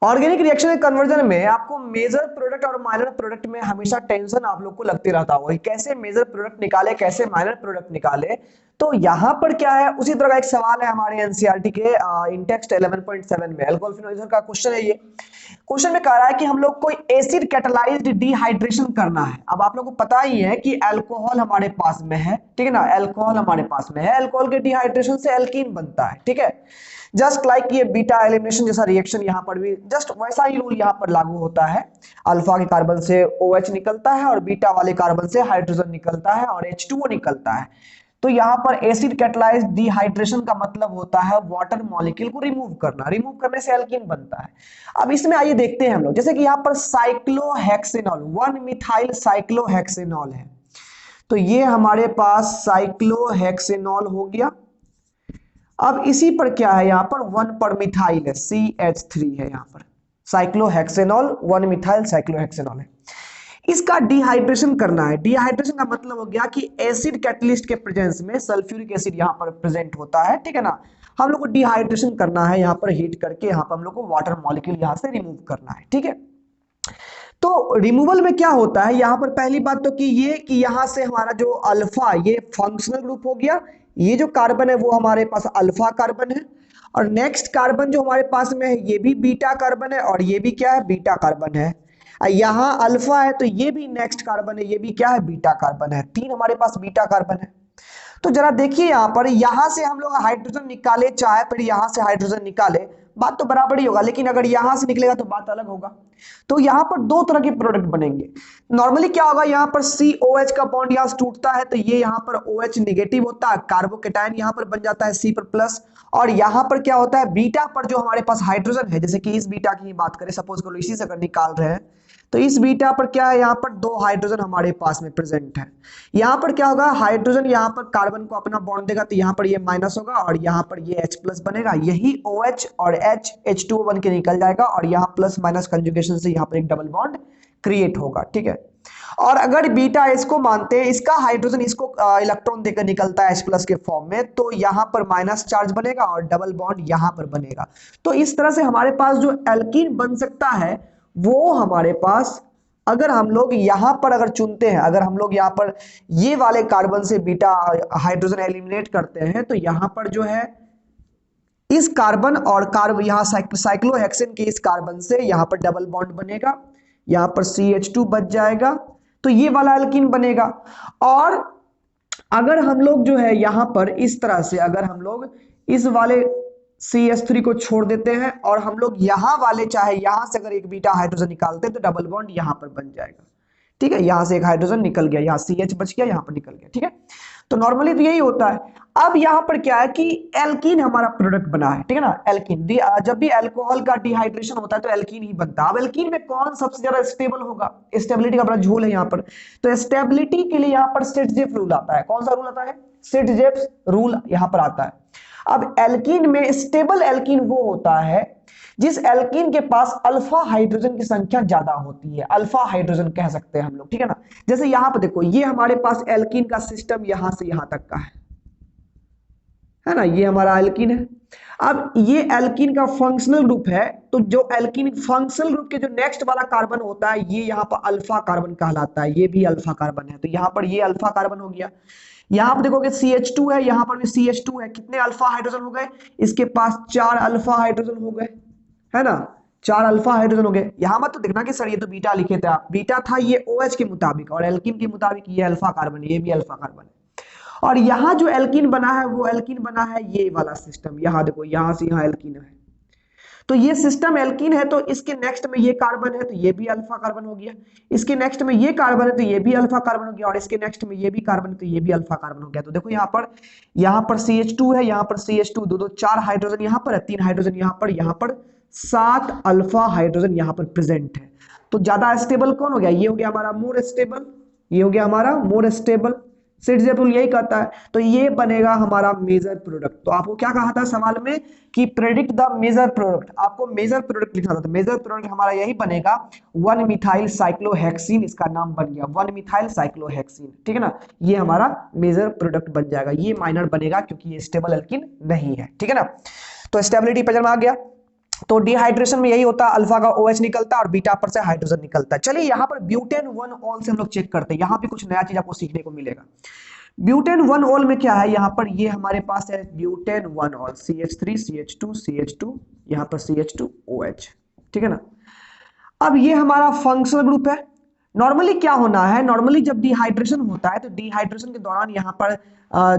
Organic reaction conversion में आपको major product और माइनर प्रोडक्ट में हमेशा टेंशन आप लोग को लगती रहता होगा, कैसे मेजर प्रोडक्ट निकाले, कैसे माइनर प्रोडक्ट निकाले। तो यहां पर क्या है, उसी तरह का एक सवाल है हमारे एनसीईआरटी के इंटेक्स्ट 11.7 में, अल्कोहल फिनोलिज्म का क्वेश्चन है ये। क्वेश्चन में कह रहा है कि हम लोग को एसिड कैटालाइज्ड डिहाइड्रेशन करना है। अब आप लोग को पता ही है कि अल्कोहल हमारे पास में है, ठीक है ना, अल्कोहल हमारे पास में है, अल्कोहल के डिहाइड्रेशन से एल्कीन बनता है, ठीक है। जस्ट लाइक ये बीटा एलिमिनेशन जैसा रिएक्शन यहाँ पर भी जस्ट वैसा ही रूल यहाँ पर लागू होता है। अल्फा के कार्बन से OH निकलता है और बीटा वाले कार्बन से हाइड्रोजन निकलता है और H2O निकलता है। तो यहाँ पर एसिड कैटालाइज्ड डिहाइड्रेशन का मतलब होता है वाटर मॉलिक्यूल को रिमूव करना, रिमूव करने से एल्कीन बनता है। अब इसमें आइए देखते हैं हम लोग, जैसे कि यहाँ पर साइक्लोहेक्सेनॉल 1 मिथाइल साइक्लोहेक्सेनॉल है, तो ये हमारे पास साइक्लोहेक्सेनॉल हो गया। अब इसी पर क्या है, यहाँ पर 1 पर मिथाइल है, CH3 है, यहाँ पर साइक्लोहेक्सेनॉल 1 मिथाइल साइक्लोहेक्सेनॉल है। इसका डिहाइड्रेशन करना है। डिहाइड्रेशन का मतलब हो गया कि एसिड कैटलिस्ट के प्रेजेंस में सल्फ्यूरिक एसिड यहाँ पर प्रेजेंट होता है, ठीक है ना। हम लोग को डिहाइड्रेशन करना है, यहाँ पर हीट करके यहाँ पर हम लोग को वाटर मॉलिक्यूल यहाँ से रिमूव करना है, ठीक है। तो रिमूवल में क्या होता है, यहां पर पहली बात तो कि यहां से हमारा जो अल्फा, ये फंक्शनल ग्रुप हो गया, ये जो कार्बन है वो हमारे पास अल्फा कार्बन है, और नेक्स्ट कार्बन जो हमारे पास में है ये भी बीटा कार्बन है, और ये भी क्या है, बीटा कार्बन है। यहां अल्फा है तो ये भी नेक्स्ट कार्बन है, ये भी क्या है, बीटा कार्बन है। तीन हमारे पास बीटा कार्बन है। तो जरा देखिए यहाँ पर, यहां से हम लोग हाइड्रोजन निकाले चाहे फिर यहां से हाइड्रोजन निकाले, बात तो बराबर ही होगा, लेकिन अगर यहां से निकलेगा तो बात अलग होगा। तो यहां पर दो तरह के प्रोडक्ट बनेंगे। नॉर्मली क्या होगा, यहाँ पर COH का बॉन्ड यहाँ से टूटता है तो ये यहाँ पर OH निगेटिव होता है, कार्बोकेटायन यहाँ पर बन जाता है C पर प्लस, और यहाँ पर क्या होता है, बीटा पर जो हमारे पास हाइड्रोजन है, जैसे कि इस बीटा की बात करें, सपोज करो इसी से अगर निकाल रहे हैं, तो इस बीटा पर क्या है, यहाँ पर दो हाइड्रोजन हमारे पास में प्रेजेंट है। यहाँ पर क्या होगा, हाइड्रोजन यहाँ पर कार्बन को अपना बॉन्ड देगा तो यहाँ पर ये माइनस होगा और यहाँ पर ये H प्लस बनेगा, यही OH और H2O बन के निकल जाएगा, और यहाँ प्लस माइनस कंजुगेशन से यहाँ पर एक डबल बॉन्ड क्रिएट होगा, ठीक है। और अगर बीटा इसको मानते हैं, इसका हाइड्रोजन इसको इलेक्ट्रॉन देकर निकलता है H प्लस के फॉर्म में, तो यहाँ पर माइनस चार्ज बनेगा और डबल बॉन्ड यहाँ पर बनेगा। तो इस तरह से हमारे पास जो एल्कीन बन सकता है वो हमारे पास, अगर हम लोग यहां पर अगर चुनते हैं, अगर हम लोग यहाँ पर ये वाले कार्बन से बीटा हाइड्रोजन एलिमिनेट करते हैं, तो यहां पर जो है इस कार्बन और कार्बन यहाँ साइक्लोहेक्सेन के इस कार्बन से यहाँ पर डबल बॉन्ड बनेगा, यहाँ पर CH2 बच जाएगा, तो ये वाला एल्कीन बनेगा। और अगर हम लोग जो है यहाँ पर इस तरह से, अगर हम लोग इस वाले CH3 को छोड़ देते हैं और हम लोग यहाँ वाले चाहे यहाँ से अगर एक बीटा हाइड्रोजन निकालते हैं तो डबल बॉन्ड यहाँ पर बन जाएगा, ठीक है। यहाँ से एक हाइड्रोजन निकल गया, यहाँ CH बच गया, यहाँ पर निकल गया, ठीक है। तो नॉर्मली तो यही होता है। अब यहाँ पर क्या है कि एल्कीन हमारा प्रोडक्ट बना है, ठीक है ना। एल्कीन, जब भी अल्कोहल का डिहाइड्रेशन होता है तो एल्कीन ही बनता है। अब एल्कीन में कौन सबसे ज्यादा स्टेबल होगा, स्टेबिलिटी का बड़ा झोल है यहाँ पर। तो स्टेबिलिटी के लिए यहाँ पर सिटजेफ रूल आता है। कौन सा रूल आता है, सिटजेफ रूल यहाँ पर आता है। अब एल्कीन में स्टेबल एल्कीन वो होता है जिस एल्कीन के पास अल्फा हाइड्रोजन की संख्या ज्यादा होती है, अल्फा हाइड्रोजन कह सकते हैं हम लोग, ठीक है ना। जैसे यहां पर देखो, ये हमारे पास एल्कीन का सिस्टम यहां से यहां तक का है ना, ये हमारा एल्कीन है। अब ये एल्कीन का फंक्शनल ग्रुप है, तो जो एल्कीन फंक्शनल ग्रुप के जो नेक्स्ट वाला कार्बन होता है ये यहाँ पर अल्फा कार्बन कहलाता है, ये भी अल्फा कार्बन है, तो यहाँ पर ये अल्फा कार्बन हो गया। यहां पर देखोगे CH2 है, यहां पर भी CH2 है, कितने अल्फा हाइड्रोजन हो गए, इसके पास 4 अल्फा हाइड्रोजन हो गए, है ना, 4 अल्फा हाइड्रोजन हो गए। यहां मत तो देखना कि सर ये तो बीटा लिखे थे आप, बीटा था ये OH के मुताबिक, और एल्कीन के मुताबिक ये अल्फा कार्बन, ये भी अल्फा कार्बन है। और यहां जो एल्कीन बना है वो एल्कीन बना है ये वाला सिस्टम, यहां देखो यहां से यहां एल्कीन है, तो ये सिस्टम एल्कीन है, तो इसके नेक्स्ट में ये कार्बन है तो ये भी अल्फा कार्बन हो गया, इसके नेक्स्ट में ये कार्बन है तो ये भी अल्फा कार्बन हो गया, और इसके नेक्स्ट में ये भी कार्बन है तो ये भी अल्फा कार्बन हो गया। तो देखो यहाँ पर CH2 है, यहाँ पर CH2, दो 4 हाइड्रोजन यहाँ पर है, 3 हाइड्रोजन यहाँ पर 7 अल्फा हाइड्रोजन यहाँ पर प्रेजेंट है। तो ज्यादा स्टेबल कौन हो गया, ये हो गया हमारा मोर स्टेबल, ये हो गया हमारा मोर स्टेबल। सिटजेफ रूल यही कहता है, तो ये बनेगा हमारा मेजर प्रोडक्ट। तो आपको क्या कहा था सवाल में कि प्रेडिक्ट द मेजर प्रोडक्ट, आपको मेजर प्रोडक्ट लिखना था, तो मेजर प्रोडक्ट हमारा यही बनेगा 1 मिथाइल साइक्लोहेक्सीन, इसका नाम बन गया 1 मिथाइल साइक्लोहेक्सीन, ठीक है ना। ये हमारा मेजर प्रोडक्ट बन जाएगा, ये माइनर बनेगा क्योंकि ये स्टेबल एल्कीन नहीं है, ठीक है ना। तो स्टेबिलिटी पजल में आ गया। तो डिहाइड्रेशन में यही होता है, अल्फा का OH निकलता है और बीटा पर से हाइड्रोजन निकलता है। चलिए यहाँ पर ब्यूटेन 1 ऑल से हम लोग चेक करते हैं, यहाँ भी कुछ नया चीज आपको सीखने को मिलेगा। ब्यूटेन 1 ऑल में क्या है, यहाँ पर ये हमारे पास है butane 1 all, CH3 CH2 CH2, यहाँ पर CH2 OH, ठीक है ना। अब ये हमारा फंक्शनल ग्रुप है। नॉर्मली क्या होना है, नॉर्मली जब डिहाइड्रेशन होता है तो डिहाइड्रेशन के दौरान यहाँ पर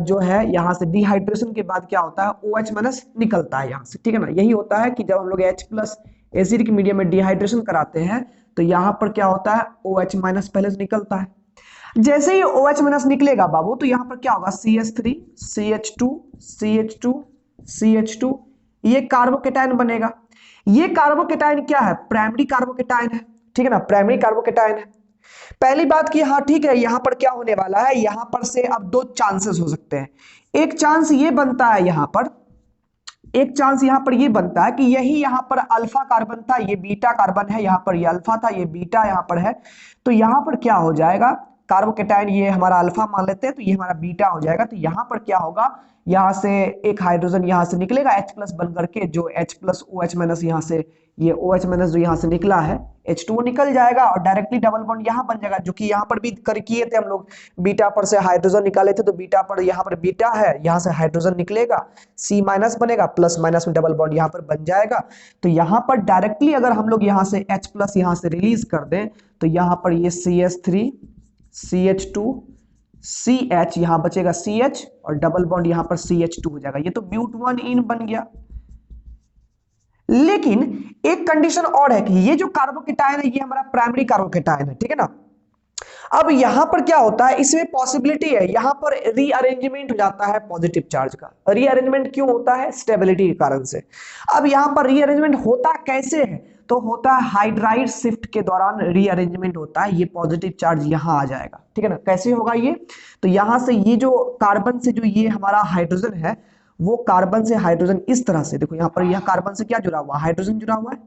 जो है यहाँ से डिहाइड्रेशन के बाद क्या होता है, OH माइनस निकलता है यहाँ से, ठीक है ना। यही होता है कि जब हम लोग H प्लस एसिड के मीडियम में डिहाइड्रेशन कराते हैं तो यहाँ पर क्या होता है, OH माइनस पहले से निकलता है। जैसे ही OH माइनस निकलेगा बाबू तो यहाँ पर क्या होगा, CH3 CH2 CH2 CH2, ये कार्बोकेटायन बनेगा। ये कार्बोकेटायन क्या है, प्राइमरी कार्बोकेटायन है, ठीक है ना, प्राइमरी कार्बोकेटायन है। पहली बात कि हाँ ठीक है, यहां पर क्या होने वाला है, यहां पर से अब दो चांसेस हो सकते हैं। एक चांस ये बनता है यहां पर, एक चांस यहां पर ये बनता है कि यही यहां पर अल्फा कार्बन था, ये बीटा कार्बन है, यहां पर ये अल्फा था, ये बीटा यहां पर है। तो यहां पर क्या हो जाएगा, कार्बोकेटायन ये हमारा अल्फा मान लेते हैं तो ये हमारा बीटा हो जाएगा। तो यहां पर क्या होगा, यहां से एक हाइड्रोजन यहां से निकलेगा H प्लस बन करके, जो H प्लस OH माइनस यहां से, ये OH माइनस जो यहां से निकला है H2O निकल जाएगा और डायरेक्टली डबल बॉन्ड यहां बन जाएगा, जो कि यहां पर भी कर किए थे हम लोग, बीटा पर से हाइड्रोजन निकाले थे तो बीटा पर यहां पर बीटा है, यहां से हाइड्रोजन निकलेगा, C माइनस बनेगा, प्लस माइनस में डबल बॉन्ड यहां पर बन जाएगा। तो यहां पर डायरेक्टली अगर हम लोग यहां से H प्लस यहां से रिलीज कर दें तो यहां पर ये CH3 CH2 CH, यहां बचेगा CH और डबल बॉन्ड यहां पर CH2 हो जाएगा। ये तो ब्यूट 1 इन बन गया। लेकिन एक कंडीशन और है कि ये जो कार्बोकेटायन है ये हमारा प्राइमरी कार्बोकेटायन है, ठीक है ना। अब यहां पर क्या होता है, इसमें पॉसिबिलिटी है यहां पर रीअरेंजमेंट हो जाता है पॉजिटिव चार्ज का। रीअरेंजमेंट क्यों होता है, स्टेबिलिटी के कारण से। अब यहां पर रीअरेंजमेंट होता कैसे है, तो होता है हाइड्राइड शिफ्ट के दौरान रीअरेंजमेंट होता है, ये पॉजिटिव चार्ज यहां आ जाएगा, ठीक है ना। कैसे होगा ये, तो यहां से ये जो कार्बन से जो ये हमारा हाइड्रोजन है, वो कार्बन से हाइड्रोजन इस तरह से, देखो यहां पर यह कार्बन से क्या जुड़ा हुआ, हाइड्रोजन जुड़ा हुआ है।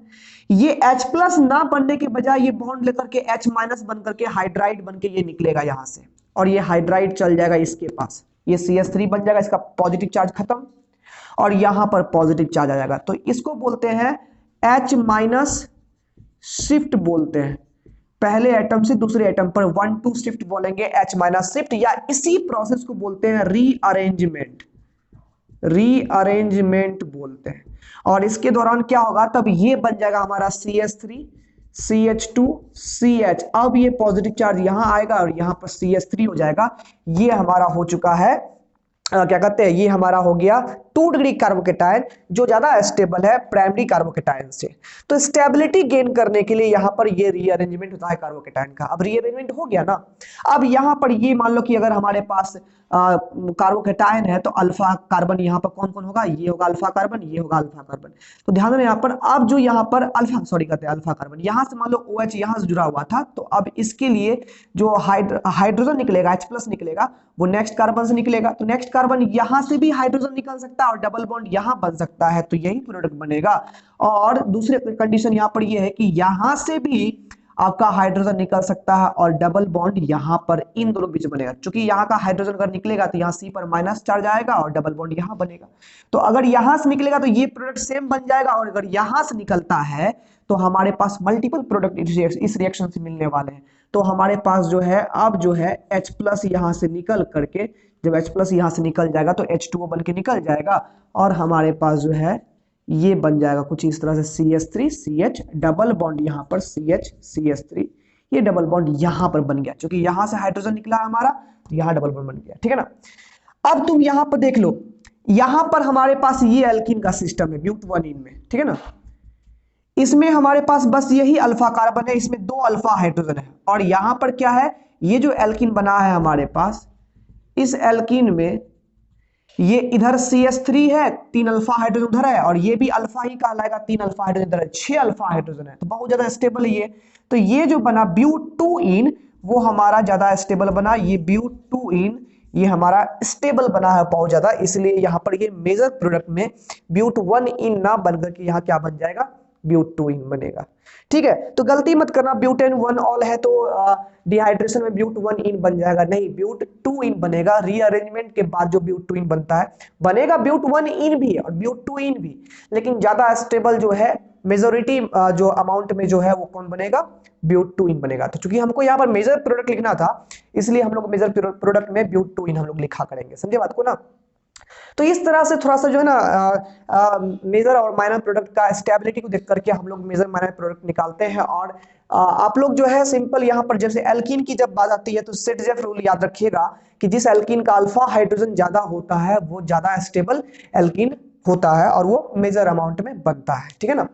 ये H प्लस ना बनने के बजाय ये बॉन्ड लेकर के H माइनस बन करके हाइड्राइड बन के ये निकलेगा यहां से, और ये हाइड्राइड चल जाएगा इसके पास, ये CH3 बन जाएगा, इसका पॉजिटिव चार्ज खत्म और यहां पर पॉजिटिव चार्ज आ जाएगा। तो इसको बोलते हैं H माइनस शिफ्ट बोलते हैं। पहले एटम से दूसरे एटम पर 1-2 शिफ्ट बोलेंगे, H माइनस शिफ्ट, या इसी प्रोसेस को बोलते हैं रीअरेंजमेंट, रीअरेंजमेंट बोलते हैं। और इसके दौरान क्या होगा, तब ये बन जाएगा हमारा CH3 CH2 CH। अब ये पॉजिटिव चार्ज यहां आएगा और यहां पर CH3 हो जाएगा। ये हमारा हो चुका है क्या कहते हैं, ये हमारा हो गया 2 डिग्री कार्बोकेटायन, जो ज्यादा स्टेबल है प्राइमरी कार्बोकेटायन से। तो स्टेबिलिटी गेन करने के लिए यहां पर ये रीअरेंजमेंट होता है कार्बोकेटायन का। अब रीअरेंजमेंट हो गया ना, अब यहां पर ये मान लो कि अगर हमारे पास कार्बोकेटायन है तो अल्फा कार्बन यहाँ पर कौन कौन होगा, ये होगा अल्फा कार्बन, ये होगा अल्फा कार्बन। तो ध्यान देना यहाँ पर, अब जो यहाँ पर अल्फा सॉरी कहते हैं अल्फा कार्बन, यहाँ से मान लो OH यहाँ से जुड़ा हुआ था, तो अब इसके लिए जो हाइड्रोजन निकलेगा H प्लस निकलेगा, वो नेक्स्ट कार्बन से निकलेगा। तो नेक्स्ट कार्बन यहाँ से भी हाइड्रोजन निकल सकता है और डबल बॉन्ड यहाँ बन सकता है, तो यही प्रोडक्ट बनेगा। और दूसरी कंडीशन यहाँ पर ये है कि यहाँ से भी आपका हाइड्रोजन निकल सकता है और डबल बॉन्ड यहां पर इन दोनों बीच बनेगा। क्योंकि यहाँ का हाइड्रोजन अगर निकलेगा तो यहाँ C पर माइनस चार्ज आएगा और डबल बॉन्ड यहां बनेगा। तो अगर यहां से निकलेगा तो ये प्रोडक्ट सेम बन जाएगा, और अगर यहां से निकलता है तो हमारे पास मल्टीपल प्रोडक्ट इस रिएक्शन से मिलने वाले हैं। तो हमारे पास जो है अब जो है H प्लस यहां से निकल करके, जब H प्लस यहां से निकल जाएगा तो H2O बन के निकल जाएगा, और हमारे पास जो है ये बन जाएगा कुछ इस तरह से CH3 CH, डबल बॉन्ड यहां पर CH CH3, ये डबल बॉन्ड यहां पर बन गया, क्योंकि यहां से हाइड्रोजन निकला हमारा तो यहां डबल बॉन्ड बन गया, ठीक है ना। अब तुम यहां पर देख लो, यहां पर हमारे पास ये एल्कीन का सिस्टम है ब्यूट 1 इन में, ठीक है ना। इसमें हमारे पास बस यही अल्फा कार्बन है, इसमें 2 अल्फा हाइड्रोजन है, और यहां पर क्या है, ये जो एल्कीन बना है हमारे पास, इस एल्कीन में ये इधर CH3 है, 3 अल्फा हाइड्रोजन उधर है, और ये भी अल्फा ही कहलाएगा, 3 अल्फा हाइड्रोजन इधर है, 6 अल्फा हाइड्रोजन है, तो बहुत ज्यादा स्टेबल है ये। तो ये जो बना ब्यूट 2 इन, वो हमारा ज्यादा स्टेबल बना। ये ब्यूट 2 इन ये हमारा स्टेबल बना है बहुत ज्यादा, इसलिए यहां पर ये मेजर प्रोडक्ट में ब्यूट 1 इन ना बनकर के यहां क्या बन जाएगा, ब्यूट-2-इन बनेगा। ठीक है, तो गलती मत करना ब्यूटेन 1 ऑल है तो डिहाइड्रेशन में ब्यूट-1-इन बन जाएगा, नहीं ब्यूट-2-इन बनेगा। रीअरेंजमेंट के बाद जो ब्यूट-2-इन बनता है बनेगा ब्यूट-1-इन भी और ब्यूट-2-इन भी, लेकिन ज्यादा स्टेबल जो है मेजोरिटी जो अमाउंट में जो है वो कौन बनेगा, ब्यूट-2-इन बनेगा। तो चूंकि हमको यहाँ पर मेजर प्रोडक्ट लिखना था इसलिए हम लोग मेजर प्रोडक्ट में ब्यूट-2-इन हम लोग लिखा करेंगे, समझे बात को ना। तो इस तरह से थोड़ा सा जो है ना मेजर और माइनर प्रोडक्ट का स्टेबिलिटी को देख करके हम लोग मेजर माइनर प्रोडक्ट निकालते हैं। और आप लोग जो है सिंपल यहाँ पर जैसे एल्कीन की जब बात आती है तो सेट-जेफ रूल याद रखिएगा कि जिस एल्कीन का अल्फा हाइड्रोजन ज्यादा होता है वो ज्यादा स्टेबल एल्कीन होता है और वो मेजर अमाउंट में बनता है, ठीक है ना।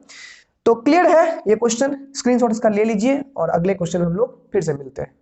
तो क्लियर है ये क्वेश्चन, स्क्रीनशॉट इसका ले लीजिए और अगले क्वेश्चन हम लोग फिर से मिलते हैं।